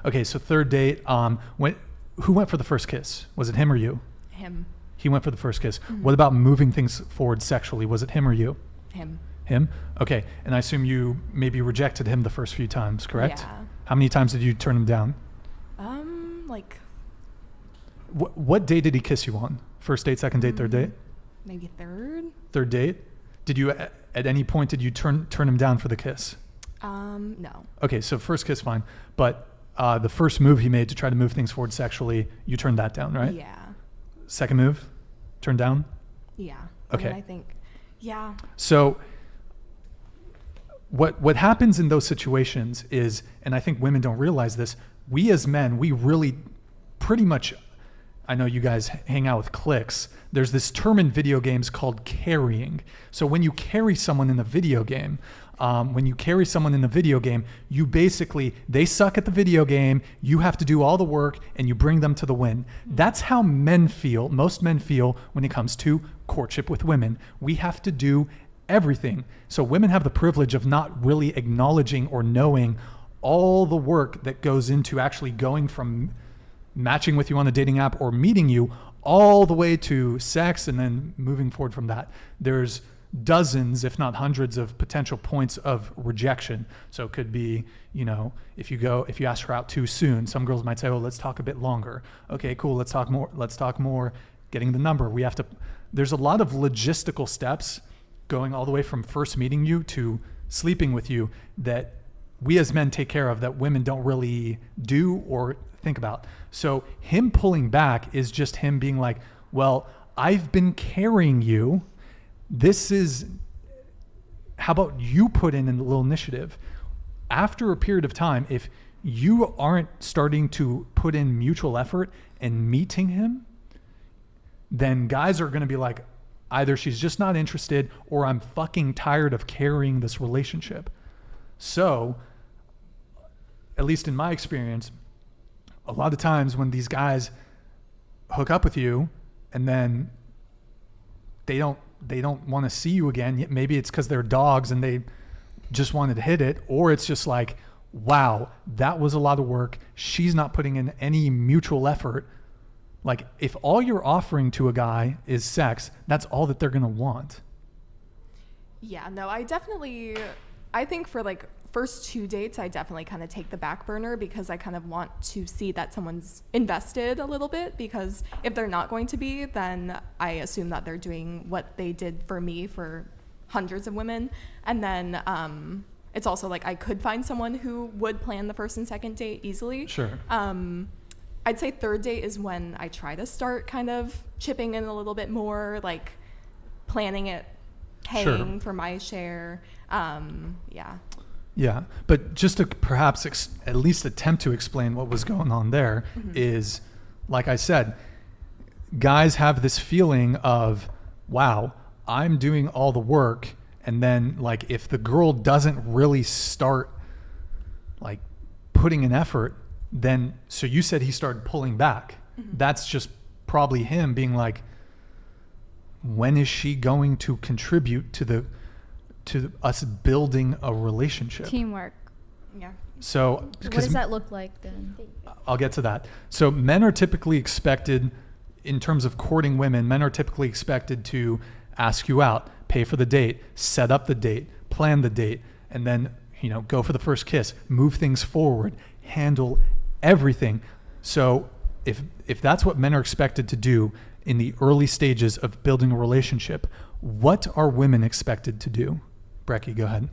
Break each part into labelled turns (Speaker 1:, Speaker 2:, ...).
Speaker 1: Okay, so third date. Who went for the first kiss? Was it him or you?
Speaker 2: Him.
Speaker 1: He went for the first kiss. What about moving things forward sexually? Was it him or you?
Speaker 2: Him.
Speaker 1: Him? Okay, and I assume you maybe rejected him the first few times, correct?
Speaker 2: Yeah.
Speaker 1: How many times did you turn him down?
Speaker 2: Like
Speaker 1: What day did he kiss you on? First date, second date, third date?
Speaker 2: maybe third.
Speaker 1: Third date? Did you at any point did you turn him down for the kiss?
Speaker 2: No.
Speaker 1: Okay, so first kiss, fine, but the first move he made to try to move things forward sexually, you turned that down, right?
Speaker 2: Yeah.
Speaker 1: Second move, turned down.
Speaker 2: Yeah.
Speaker 1: Okay.
Speaker 2: I think. Yeah.
Speaker 1: So what happens in those situations is, and I think women don't realize this, we as men, we really pretty much, I know you guys hang out with cliques. There's this term in video games called carrying. So when you carry someone in a video game, you basically, they suck at the video game, you have to do all the work, and you bring them to the win. That's how men feel, most men feel when it comes to courtship with women. We have to do everything. So women have the privilege of not really acknowledging or knowing all the work that goes into actually going from matching with you on a dating app or meeting you all the way to sex and then moving forward from that. There's dozens, if not hundreds, of potential points of rejection. So it could be, if you ask her out too soon, some girls might say, oh, let's talk a bit longer. Okay, cool. Let's talk more, getting the number. There's a lot of logistical steps going all the way from first meeting you to sleeping with you that we as men take care of that women don't really do or think about. So him pulling back is just him being like, well, I've been carrying you. How about you put in a little initiative? After a period of time, if you aren't starting to put in mutual effort and meeting him, then guys are going to be like, either she's just not interested or I'm fucking tired of carrying this relationship. So, at least in my experience, a lot of times when these guys hook up with you and then they don't want to see you again, maybe it's because they're dogs and they just wanted to hit it, or it's just like, wow, that was a lot of work. She's not putting in any mutual effort. Like, if all you're offering to a guy is sex, that's all that they're going to want.
Speaker 2: Yeah, no, I think for like first 2 dates, I definitely kind of take the back burner because I kind of want to see that someone's invested a little bit, because if they're not going to be, then I assume that they're doing what they did for me for hundreds of women. And then it's also like I could find someone who would plan the first and second date easily.
Speaker 1: Sure.
Speaker 2: I'd say third date is when I try to start kind of chipping in a little bit more, like planning it, paying for my share. Yeah.
Speaker 1: Yeah, but just to perhaps at least attempt to explain what was going on there is, like I said, guys have this feeling of, wow, I'm doing all the work, and then like if the girl doesn't really start like putting an effort, then, so you said he started pulling back. That's just probably him being like, when is she going to contribute to us building a relationship?
Speaker 3: Teamwork.
Speaker 2: Yeah.
Speaker 1: So
Speaker 3: what does that look like then?
Speaker 1: I'll get to that. So men are typically expected, in terms of courting women, men are typically expected to ask you out, pay for the date, set up the date, plan the date, and then, go for the first kiss, move things forward, handle everything. So if that's what men are expected to do in the early stages of building a relationship, what are women expected to do? Brecky, go ahead.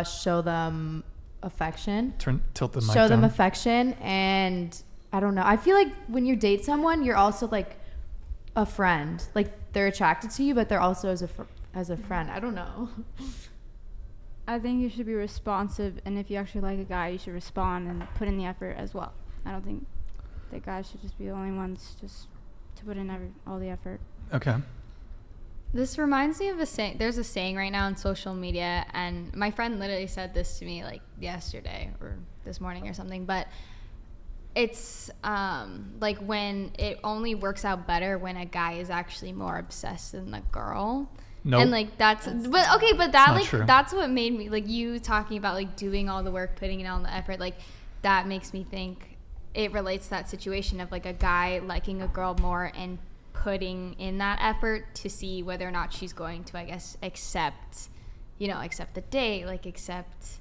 Speaker 4: Show them affection.
Speaker 1: Tilt the mic
Speaker 4: Show them
Speaker 1: down.
Speaker 4: affection, and I don't know. I feel like when you date someone, you're also like a friend. Like they're attracted to you, but they're also as a friend. I don't know.
Speaker 3: I think you should be responsive, and if you actually like a guy, you should respond and put in the effort as well. I don't think that guys should just be the only ones just to put in all the effort.
Speaker 1: Okay.
Speaker 5: This reminds me of a saying. There's a saying right now on social media, and my friend literally said this to me like yesterday or this morning or something, but it's like when it only works out better when a guy is actually more obsessed than the girl.
Speaker 1: Nope.
Speaker 5: And like that's but okay, but that
Speaker 1: not
Speaker 5: like
Speaker 1: true.
Speaker 5: that's what made me like you talking about like doing all the work, putting in all the effort, like that makes me think it relates to that situation of like a guy liking a girl more and putting in that effort to see whether or not she's going to, I guess, accept the date, like accept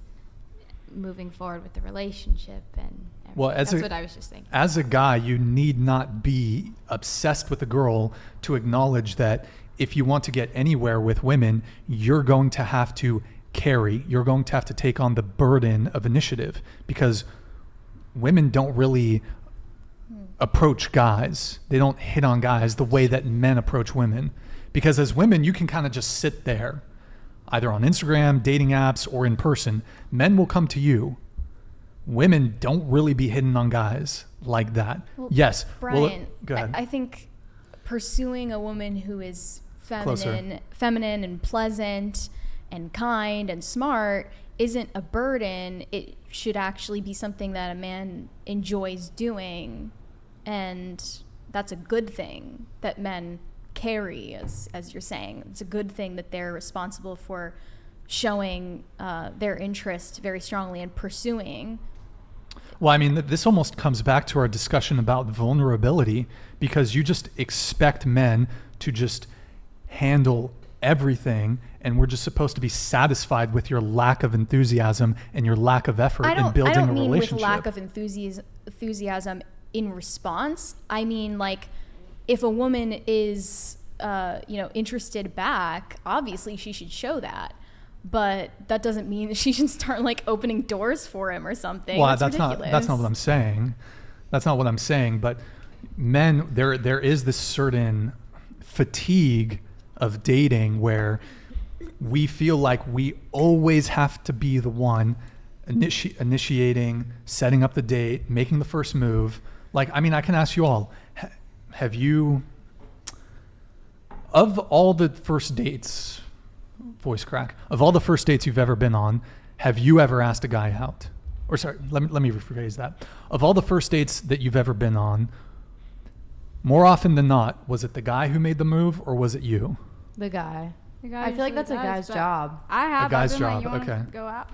Speaker 5: moving forward with the relationship and everything.
Speaker 1: Well,
Speaker 5: that's what I was just thinking.
Speaker 1: As a guy, you need not be obsessed with a girl to acknowledge that if you want to get anywhere with women, you're going to have to carry, you're going to have to take on the burden of initiative, because women don't really approach guys. They don't hit on guys the way that men approach women. Because as women, you can kind of just sit there, either on Instagram, dating apps, or in person. Men will come to you. Women don't really be hitting on guys like that.
Speaker 6: Well,
Speaker 1: Yes.
Speaker 6: Brian,
Speaker 1: Go ahead.
Speaker 6: I think pursuing a woman who is
Speaker 1: Closer.
Speaker 6: feminine and pleasant and kind and smart isn't a burden. It should actually be something that a man enjoys doing, and that's a good thing that men carry, as you're saying. It's a good thing that they're responsible for showing their interest very strongly and pursuing.
Speaker 1: Well, I mean, this almost comes back to our discussion about vulnerability, because you just expect men to just handle everything, and we're just supposed to be satisfied with your lack of enthusiasm and your lack of effort in building
Speaker 6: I don't
Speaker 1: a
Speaker 6: mean
Speaker 1: relationship.
Speaker 6: with lack of enthusiasm in response. I mean, like, if a woman is, interested back, obviously she should show that. But that doesn't mean that she should start like opening doors for him or something.
Speaker 1: Well,
Speaker 6: that's
Speaker 1: not what I'm saying. That's not what I'm saying. But men, there is this certain fatigue of dating where we feel like we always have to be the one initiating, setting up the date, making the first move. Like, I mean, I can ask you all, have you, of all the first dates, voice crack, of all the first dates you've ever been on, have you ever asked a guy out? Or sorry, let me rephrase that. Of all the first dates that you've ever been on, more often than not, was it the guy who made the move, or was it you?
Speaker 4: The guy.
Speaker 3: The guy
Speaker 4: I feel like
Speaker 3: usually
Speaker 4: that's a
Speaker 3: does,
Speaker 4: guy's
Speaker 3: but
Speaker 4: job.
Speaker 3: I have.
Speaker 1: A guy's
Speaker 3: I've been
Speaker 1: job,
Speaker 3: like, you wanna
Speaker 1: okay.
Speaker 3: Go out.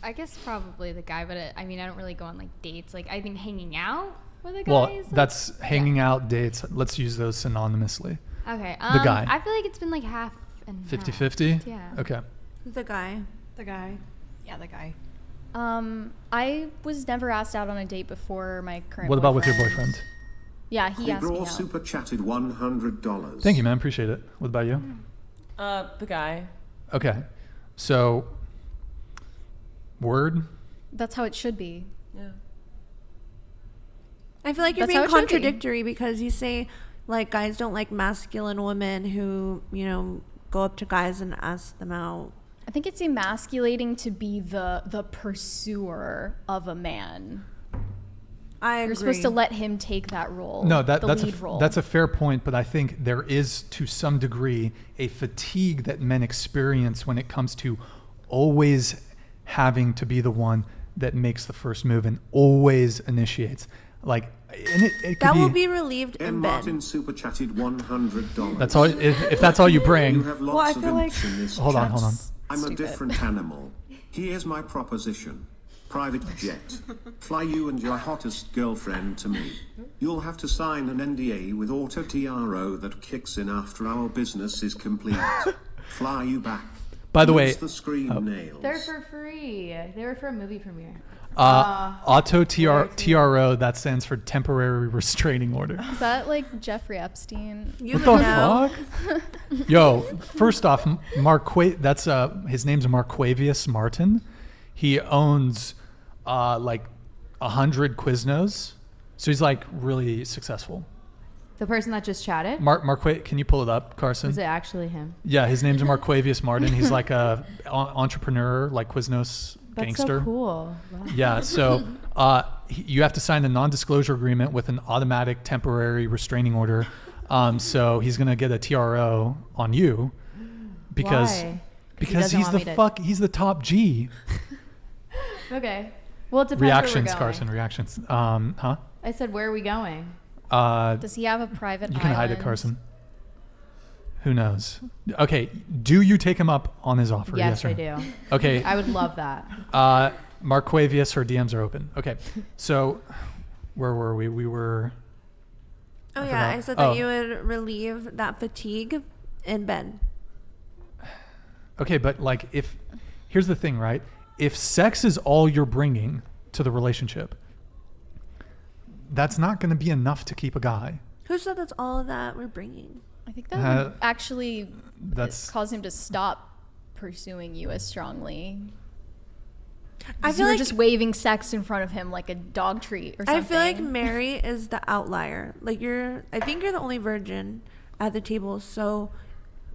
Speaker 5: I guess probably the guy, but I mean, I don't really go on like dates. Like, I think hanging out with a guy
Speaker 1: Well,
Speaker 5: is like,
Speaker 1: that's hanging out, dates. Let's use those synonymously.
Speaker 5: okay.
Speaker 1: the guy.
Speaker 5: I feel like it's been like half and
Speaker 1: 50-50?
Speaker 5: Yeah.
Speaker 1: Okay.
Speaker 7: The guy.
Speaker 2: The guy. Yeah, the guy.
Speaker 6: I was never asked out on a date before my current
Speaker 1: What about with your boyfriend?
Speaker 6: Yeah, he asked me
Speaker 8: Raw
Speaker 6: out.
Speaker 8: super chatted $100.
Speaker 1: Thank you, man. Appreciate it. What about you?
Speaker 7: The guy.
Speaker 1: Okay. So, word?
Speaker 6: That's how it should be.
Speaker 7: Yeah. I feel like you're
Speaker 6: That's how
Speaker 7: being
Speaker 6: it should be.
Speaker 7: contradictory because you say like guys don't like masculine women who, go up to guys and ask them out.
Speaker 6: I think it's emasculating to be the pursuer of a man.
Speaker 7: I agree.
Speaker 6: You're supposed to let him take that role.
Speaker 1: No,
Speaker 6: the
Speaker 1: that's
Speaker 6: lead role.
Speaker 1: that's a fair point, but I think there is, to some degree, a fatigue that men experience when it comes to always having to be the one that makes the first move and always initiates. Like, and it could
Speaker 7: that will be relieved
Speaker 8: M.
Speaker 7: in
Speaker 8: Martin
Speaker 7: bed.
Speaker 8: super chatted $100.
Speaker 1: That's all. If that's all you
Speaker 8: You
Speaker 1: bring.
Speaker 8: have
Speaker 7: Well,
Speaker 8: lots
Speaker 7: I
Speaker 8: of
Speaker 7: feel like-
Speaker 8: imps in this
Speaker 1: Hold on,
Speaker 8: chat.
Speaker 1: hold on.
Speaker 8: I'm a
Speaker 6: Stupid.
Speaker 8: different animal. Here's my proposition. Private jet. Fly you and your hottest girlfriend to me. You'll have to sign an NDA with Auto TRO that kicks in after our business is complete. Fly you back.
Speaker 1: By the way,
Speaker 8: Use the screen nails.
Speaker 4: They're for free. They were for a movie premiere.
Speaker 1: auto TRO, that stands for temporary restraining order.
Speaker 6: Is that like Jeffrey Epstein?
Speaker 7: You
Speaker 1: What the
Speaker 7: would know.
Speaker 1: fuck? Yo, first off, that's his name's Marquavius Martin. He owns like 100 Quiznos, so he's like really successful.
Speaker 4: The person that just chatted?
Speaker 1: Can you pull it up, Carson?
Speaker 4: Was it actually him?
Speaker 1: Yeah, his name's Marquavius Martin. He's like a entrepreneur, like Quiznos
Speaker 4: That's
Speaker 1: gangster.
Speaker 4: so cool. Wow.
Speaker 1: Yeah, so you have to sign a non-disclosure agreement with an automatic temporary restraining order. So he's gonna get a TRO on you because
Speaker 4: Why?
Speaker 1: because
Speaker 4: doesn't
Speaker 1: he's
Speaker 4: want
Speaker 1: the
Speaker 4: me to-
Speaker 1: he's the top G.
Speaker 4: Okay. Well, it depends
Speaker 1: Reactions,
Speaker 4: where we're going.
Speaker 1: Carson. Reactions. Huh?
Speaker 4: I said, where are we going?
Speaker 6: Does he have a private
Speaker 1: You can hide it,
Speaker 6: island?
Speaker 1: Carson. Who knows? Okay, do you take him up on his offer?
Speaker 4: Yes,
Speaker 1: or
Speaker 4: I
Speaker 1: no?
Speaker 4: do.
Speaker 1: Okay.
Speaker 4: I would love that.
Speaker 1: Marquavius, her DMs are open. Okay, so where were we? We were.
Speaker 7: Oh,
Speaker 1: I
Speaker 7: yeah.
Speaker 1: forgot.
Speaker 7: I said that you would relieve that fatigue in bed.
Speaker 1: Okay, but like here's the thing, right? If sex is all you're bringing to the relationship, that's not going to be enough to keep a guy.
Speaker 7: Who said that's all that we're bringing?
Speaker 6: I think that would actually
Speaker 1: That's
Speaker 6: cause him to stop pursuing you as strongly.
Speaker 7: I feel
Speaker 6: You're
Speaker 7: like
Speaker 6: just waving sex in front of him like a dog treat or something.
Speaker 7: I feel like Mary is the outlier. Like I think you're the only virgin at the table. So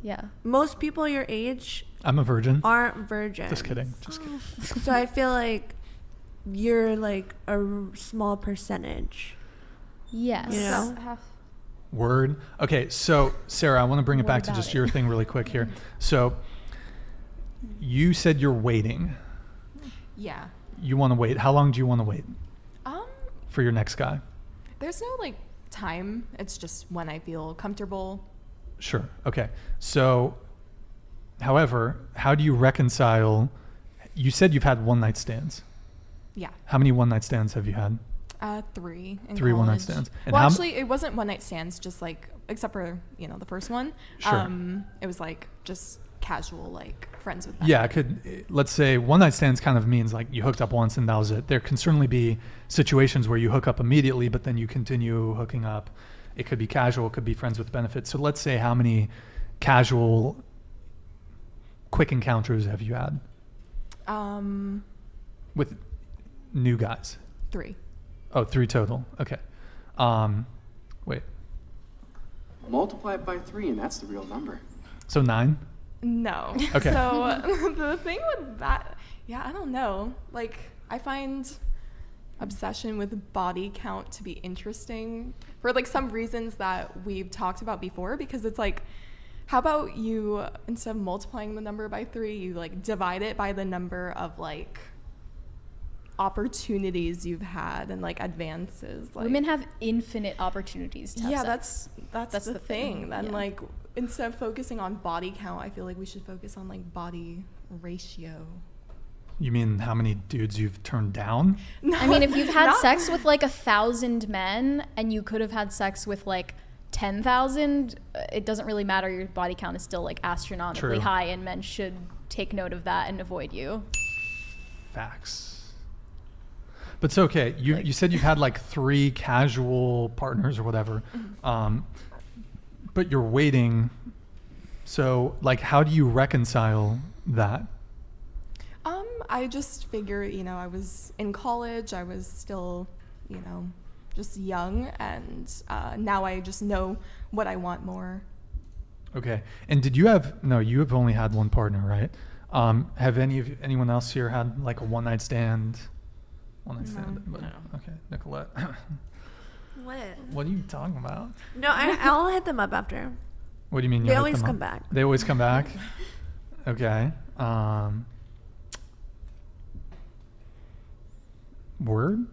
Speaker 6: yeah.
Speaker 7: most people your age
Speaker 1: I'm a virgin.
Speaker 7: aren't virgins.
Speaker 1: Just kidding. Just kidding.
Speaker 7: So I feel like you're like a small percentage.
Speaker 6: Yes.
Speaker 7: You know?
Speaker 1: Word. Okay, so Sarah, I want to bring it
Speaker 6: What
Speaker 1: back to
Speaker 6: about
Speaker 1: just
Speaker 6: it?
Speaker 1: your thing really quick here. So you said you're waiting.
Speaker 2: Yeah.
Speaker 1: You want to wait. How long do you want to wait
Speaker 2: Um,
Speaker 1: for your next guy?
Speaker 2: there's no like time. It's just when I feel comfortable.
Speaker 1: Sure. Okay. So, however, how do you reconcile? You said you've had one night stands.
Speaker 2: Yeah.
Speaker 1: How many one night stands have you had?
Speaker 2: 3 in
Speaker 1: 3 one night
Speaker 2: college.
Speaker 1: stands. And
Speaker 2: Well,
Speaker 1: how m-
Speaker 2: actually, it wasn't one night stands. Just like, except for the first one.
Speaker 1: Sure.
Speaker 2: It was like just casual, like friends with.
Speaker 1: Yeah, let's say one night stands kind of means like you hooked up once and that was it. There can certainly be situations where you hook up immediately, but then you continue hooking up. It could be casual, it could be friends with benefits. So let's say how many casual, quick encounters have you had with new guys?
Speaker 2: 3.
Speaker 1: Oh, 3 total. Okay. Wait.
Speaker 9: Multiply it by 3, and that's the real number.
Speaker 1: So 9?
Speaker 2: No.
Speaker 1: Okay.
Speaker 2: So the thing with that, I don't know. Like, I find obsession with body count to be interesting for like some reasons that we've talked about before, because it's like, how about you, instead of multiplying the number by 3, you like divide it by the number of like opportunities you've had and like advances. Like,
Speaker 6: Women have infinite opportunities to have sex.
Speaker 2: that's the thing. Then
Speaker 6: yeah.
Speaker 2: like, instead of focusing on body count, I feel like we should focus on like body ratio.
Speaker 1: You mean how many dudes you've turned down?
Speaker 6: I mean, if you've had
Speaker 2: Not-
Speaker 6: sex with like 1,000 men and you could have had sex with like 10,000, it doesn't really matter. Your body count is still like astronomically
Speaker 1: True.
Speaker 6: high, and men should take note of that and avoid you.
Speaker 1: Facts. But it's okay. You said you've had like 3 casual partners or whatever. But you're waiting. So like, how do you reconcile that?
Speaker 2: I just figure, I was in college, I was still, just young, and now I just know what I want more.
Speaker 1: Okay. And did you you have only had one partner, right? Have anyone else here had like a one night stand? One night stand. But,
Speaker 2: No.
Speaker 1: Okay, Nicolette.
Speaker 7: What?
Speaker 1: What are you talking about?
Speaker 7: No, I'll hit them up after.
Speaker 1: What do you mean?
Speaker 7: They
Speaker 1: you'll hit
Speaker 7: always
Speaker 1: them
Speaker 7: come
Speaker 1: up?
Speaker 7: back.
Speaker 1: They always come back. Okay. Word.